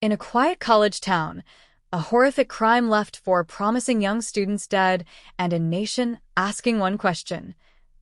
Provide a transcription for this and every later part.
In a quiet college town, a horrific crime left four promising young students dead and a nation asking one question: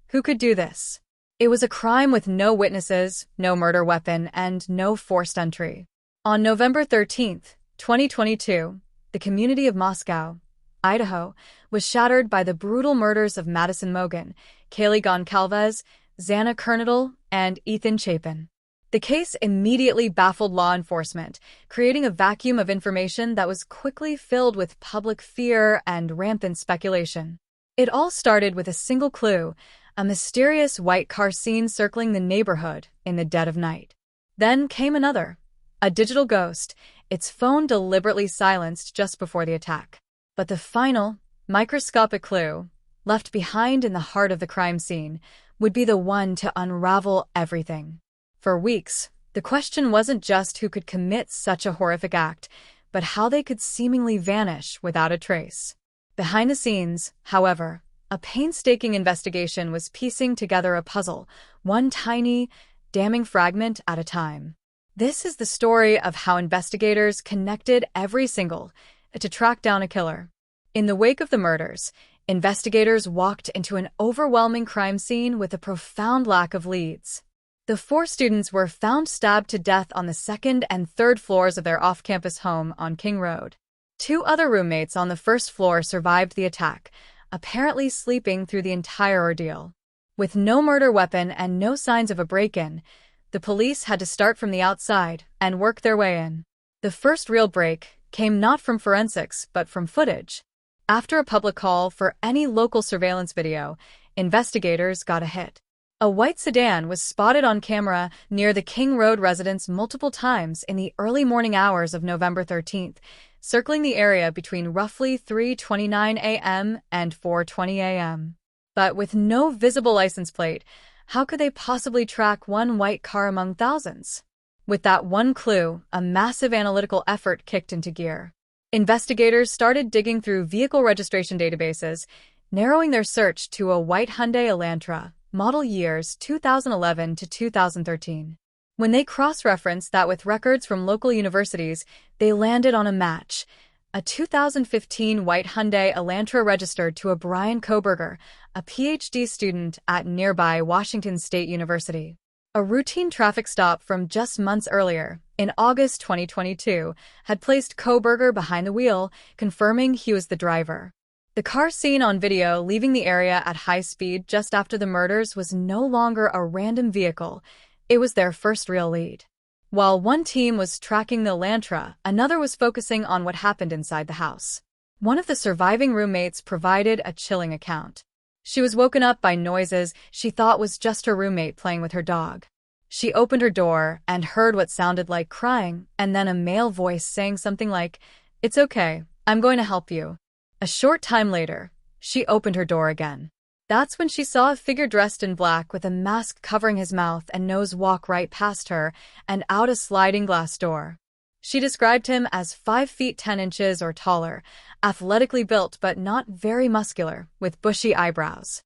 who could do this? It was a crime with no witnesses, no murder weapon, and no forced entry. On November 13th, 2022, the community of Moscow, Idaho, was shattered by the brutal murders of Madison Mogen, Kaylee Goncalves, Xana Kernodle, and Chapin. The case immediately baffled law enforcement, creating a vacuum of information that was quickly filled with public fear and rampant speculation. It all started with a single clue: a mysterious white car seen circling the neighborhood in the dead of night. Then came another, a digital ghost, its phone deliberately silenced just before the attack. But the final, microscopic clue, left behind in the heart of the crime scene, would be the one to unravel everything. For weeks, the question wasn't just who could commit such a horrific act, but how they could seemingly vanish without a trace. Behind the scenes, however, a painstaking investigation was piecing together a puzzle, one tiny, damning fragment at a time. This is the story of how investigators connected every single to track down a killer. In the wake of the murders, investigators walked into an overwhelming crime scene with a profound lack of leads. The four students were found stabbed to death on the second and third floors of their off-campus home on King Road. Two other roommates on the first floor survived the attack, apparently sleeping through the entire ordeal. With no murder weapon and no signs of a break-in, the police had to start from the outside and work their way in. The first real break came not from forensics but from footage. After a public call for any local surveillance video, investigators got a hit. A white sedan was spotted on camera near the King Road residence multiple times in the early morning hours of November 13th, circling the area between roughly 3:29 a.m. and 4:20 a.m. But with no visible license plate, how could they possibly track one white car among thousands? With that one clue, a massive analytical effort kicked into gear. Investigators started digging through vehicle registration databases, narrowing their search to a white Hyundai Elantra, model years 2011 to 2013. When they cross-referenced that with records from local universities, they landed on a match: a 2015 white Hyundai Elantra registered to a Bryan Kohberger, a PhD student at nearby Washington State University. A routine traffic stop from just months earlier, in August 2022, had placed Kohberger behind the wheel, confirming he was the driver. The car seen on video leaving the area at high speed just after the murders was no longer a random vehicle. It was their first real lead. While one team was tracking the Elantra, another was focusing on what happened inside the house. One of the surviving roommates provided a chilling account. She was woken up by noises she thought was just her roommate playing with her dog. She opened her door and heard what sounded like crying, and then a male voice saying something like, "It's okay, I'm going to help you." A short time later, she opened her door again. That's when she saw a figure dressed in black with a mask covering his mouth and nose walk right past her and out a sliding glass door. She described him as 5 feet 10 inches or taller, athletically built but not very muscular, with bushy eyebrows.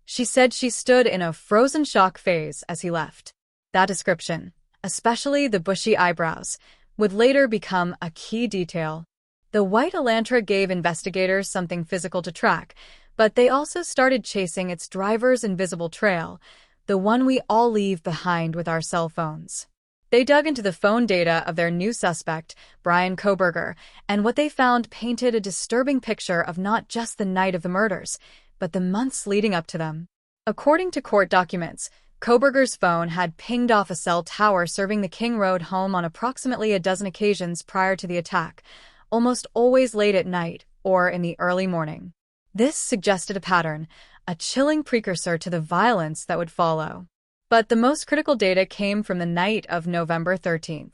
She said she stood in a frozen shock phase as he left. That description, especially the bushy eyebrows, would later become a key detail. The white Elantra gave investigators something physical to track, but they also started chasing its driver's invisible trail, the one we all leave behind with our cell phones. They dug into the phone data of their new suspect, Bryan Kohberger, and what they found painted a disturbing picture of not just the night of the murders, but the months leading up to them. According to court documents, Kohberger's phone had pinged off a cell tower serving the King Road home on approximately a dozen occasions prior to the attack, almost always late at night or in the early morning. This suggested a pattern, a chilling precursor to the violence that would follow. But the most critical data came from the night of November 13th.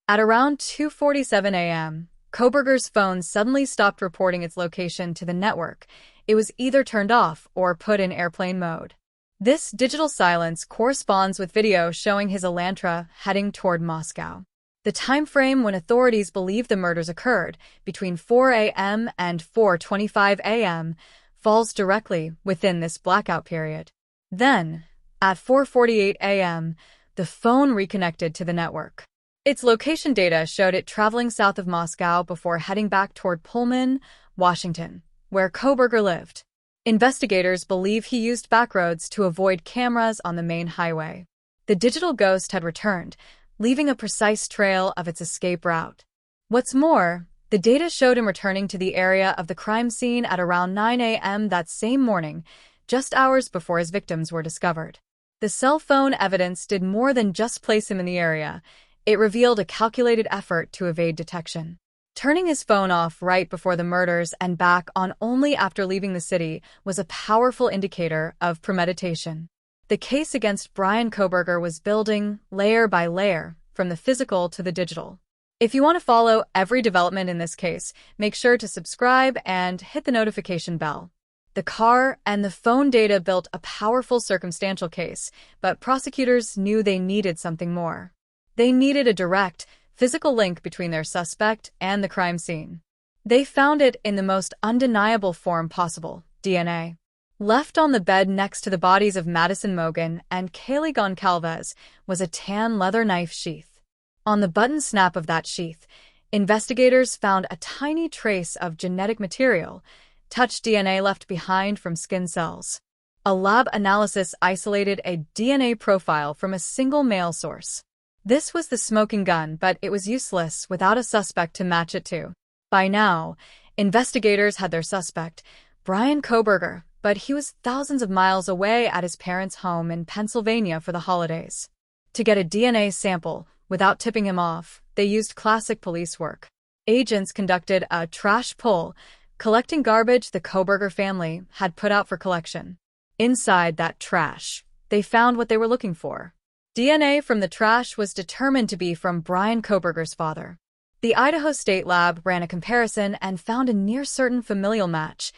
At around 2:47 a.m., Kohberger's phone suddenly stopped reporting its location to the network. It was either turned off or put in airplane mode. This digital silence corresponds with video showing his Elantra heading toward Moscow. The time frame when authorities believe the murders occurred, between 4 a.m. and 4:25 a.m., falls directly within this blackout period. Then, at 4:48 a.m., the phone reconnected to the network. Its location data showed it traveling south of Moscow before heading back toward Pullman, Washington, where Kohberger lived. Investigators believe he used backroads to avoid cameras on the main highway. The digital ghost had returned, leaving a precise trail of its escape route. What's more, the data showed him returning to the area of the crime scene at around 9 a.m. that same morning, just hours before his victims were discovered. The cell phone evidence did more than just place him in the area. It revealed a calculated effort to evade detection. Turning his phone off right before the murders and back on only after leaving the city was a powerful indicator of premeditation. The case against Bryan Kohberger was building, layer by layer, from the physical to the digital. If you want to follow every development in this case, make sure to subscribe and hit the notification bell. The car and the phone data built a powerful circumstantial case, but prosecutors knew they needed something more. They needed a direct, physical link between their suspect and the crime scene. They found it in the most undeniable form possible: DNA. Left on the bed next to the bodies of Madison Mogen and Kaylee Goncalves was a tan leather knife sheath. On the button snap of that sheath, investigators found a tiny trace of genetic material, touch DNA left behind from skin cells. A lab analysis isolated a DNA profile from a single male source. This was the smoking gun, but it was useless without a suspect to match it to. By now, investigators had their suspect, Bryan Kohberger, but he was thousands of miles away at his parents' home in Pennsylvania for the holidays. To get a DNA sample, without tipping him off, they used classic police work. Agents conducted a trash pull, collecting garbage the Kohberger family had put out for collection. Inside that trash, they found what they were looking for. DNA from the trash was determined to be from Bryan Kohberger's father. The Idaho State Lab ran a comparison and found a near-certain familial match.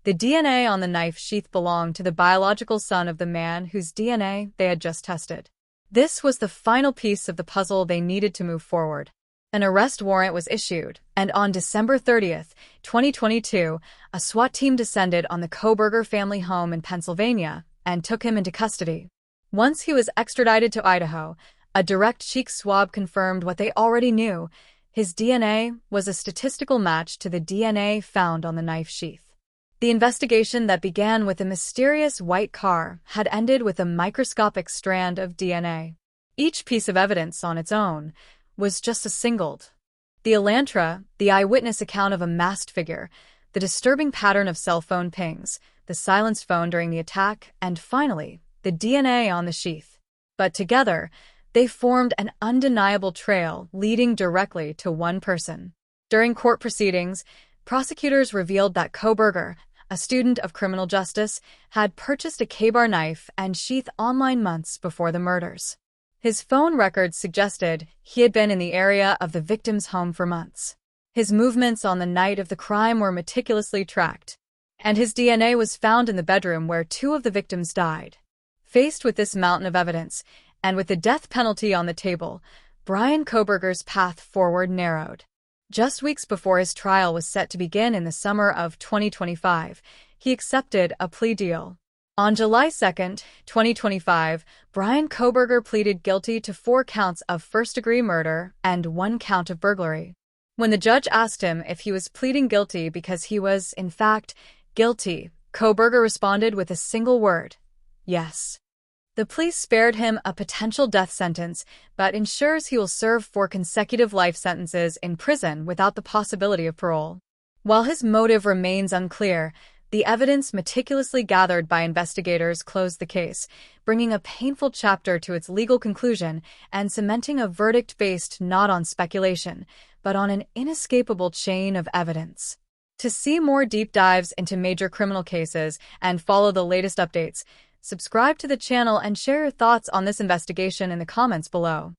The DNA on the knife sheath belonged to the biological son of the man whose DNA they had just tested. This was the final piece of the puzzle they needed to move forward. An arrest warrant was issued, and on December 30th, 2022, a SWAT team descended on the Kohberger family home in Pennsylvania and took him into custody. Once he was extradited to Idaho, a direct cheek swab confirmed what they already knew. His DNA was a statistical match to the DNA found on the knife sheath. The investigation that began with a mysterious white car had ended with a microscopic strand of DNA. Each piece of evidence on its own was just a singled. The Elantra, the eyewitness account of a masked figure, the disturbing pattern of cell phone pings, the silenced phone during the attack, and finally, the DNA on the sheath. But together, they formed an undeniable trail leading directly to one person. During court proceedings, prosecutors revealed that Kohberger, a student of criminal justice, had purchased a K-bar knife and sheath online months before the murders. His phone records suggested he had been in the area of the victim's home for months. His movements on the night of the crime were meticulously tracked, and his DNA was found in the bedroom where two of the victims died. Faced with this mountain of evidence, and with the death penalty on the table, Bryan Kohberger's path forward narrowed. Just weeks before his trial was set to begin in the summer of 2025, he accepted a plea deal. On July 2, 2025, Bryan Kohberger pleaded guilty to 4 counts of first-degree murder and 1 count of burglary. When the judge asked him if he was pleading guilty because he was, in fact, guilty, Kohberger responded with a single word: yes. The plea spared him a potential death sentence, but ensures he will serve 4 consecutive life sentences in prison without the possibility of parole. While his motive remains unclear, the evidence meticulously gathered by investigators closed the case, bringing a painful chapter to its legal conclusion and cementing a verdict based not on speculation, but on an inescapable chain of evidence. To see more deep dives into major criminal cases and follow the latest updates, subscribe to the channel and share your thoughts on this investigation in the comments below.